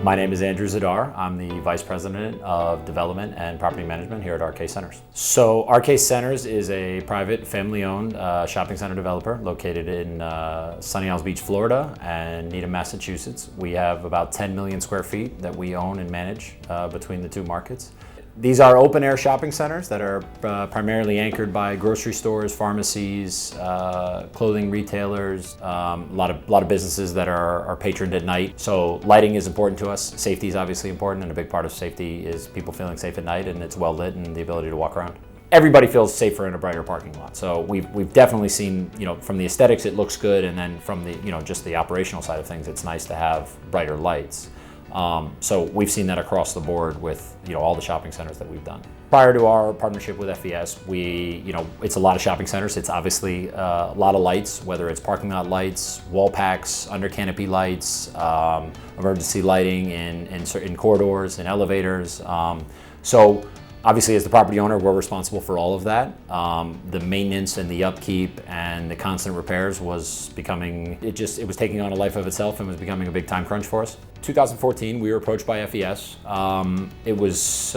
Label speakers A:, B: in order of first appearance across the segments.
A: My name is Andrew Zadar. I'm the Vice President of Development and Property Management here at RK Centers. So RK Centers is a private family-owned shopping center developer located in Sunny Isles Beach, Florida and Needham, Massachusetts. We have about 10 million square feet that we own and manage between the two markets. These are open-air shopping centers that are primarily anchored by grocery stores, pharmacies, clothing retailers, a lot of businesses that are patroned at night. So lighting is important to us. Safety is obviously important, and a big part of safety is people feeling safe at night, and it's well lit and the ability to walk around. Everybody feels safer in a brighter parking lot. So we've definitely seen, from the aesthetics it looks good, and then from the just the operational side of things, it's nice to have brighter lights. So we've seen that across the board with all the shopping centers that we've done. Prior to our partnership with FES, it's a lot of shopping centers. It's obviously a lot of lights, whether it's parking lot lights, wall packs, under canopy lights, emergency lighting in corridors and elevators. So obviously, as the property owner, we're responsible for all of that. The maintenance and the upkeep and the constant repairs was becoming, it was taking on a life of itself and was becoming a big time crunch for us. 2014, we were approached by FES. It was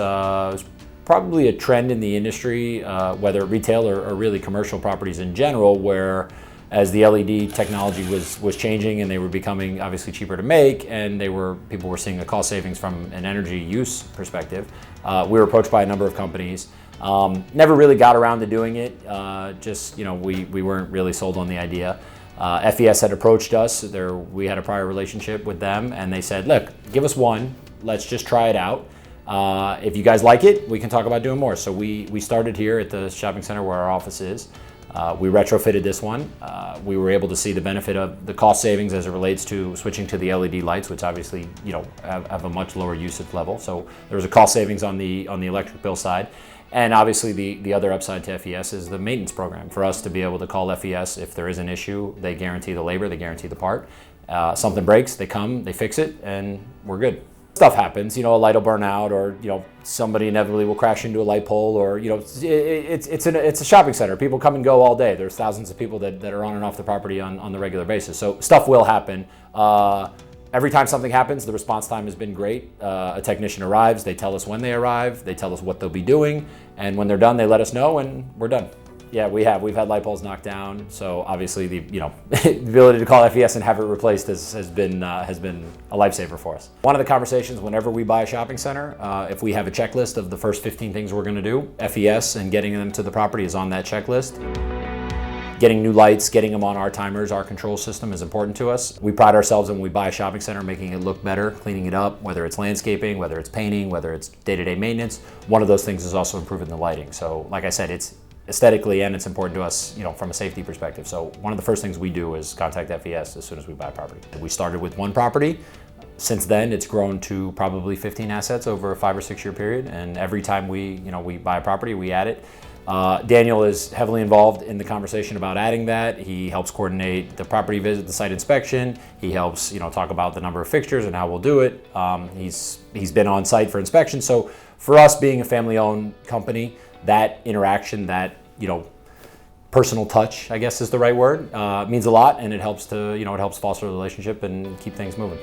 A: probably a trend in the industry, whether retail or really commercial properties in general, where as the LED technology was changing and they were becoming obviously cheaper to make, and people were seeing the cost savings from an energy use perspective. We were approached by a number of companies. Never really got around to doing it. We weren't really sold on the idea. FES had approached us. We had a prior relationship with them, and they said, "Look, give us one. Let's just try it out. If you guys like it, we can talk about doing more." So we started here at the shopping center where our office is. We retrofitted this one. We were able to see the benefit of the cost savings as it relates to switching to the LED lights, which obviously have a much lower usage level. So there was a cost savings on the electric bill side. And obviously the other upside to FES is the maintenance program. For us to be able to call FES if there is an issue, they guarantee the labor, they guarantee the part. Something breaks, they come, they fix it, and we're good. Stuff happens, a light will burn out, or somebody inevitably will crash into a light pole, or it's a shopping center. People come and go all day. There's thousands of people that are on and off the property on the regular basis. So stuff will happen. Every time something happens, the response time has been great. A technician arrives, they tell us when they arrive, they tell us what they'll be doing, and when they're done, they let us know, and we're done. Yeah, we've had light poles knocked down, so obviously the ability to call FES and have it replaced has been a lifesaver for us. One of the conversations whenever we buy a shopping center, if we have a checklist of the first 15 things we're going to do, FES and getting them to the property is on that checklist. Getting new lights, getting them on our timers, our control system is important to us. We pride ourselves when we buy a shopping center making it look better, cleaning it up, whether it's landscaping, whether it's painting, whether it's day-to-day maintenance. One of those things is also improving the lighting. So like I said, it's aesthetically and it's important to us, from a safety perspective. So one of the first things we do is contact FES as soon as we buy a property. We started with one property. Since then, it's grown to probably 15 assets over a 5 or 6 year period. And every time we buy a property, we add it. Daniel is heavily involved in the conversation about adding that. He helps coordinate the property visit, the site inspection. He helps, talk about the number of fixtures and how we'll do it. He's been on site for inspection. So for us being a family-owned company, that interaction, that personal touch, I guess is the right word, means a lot, and it helps to it helps foster the relationship and keep things moving.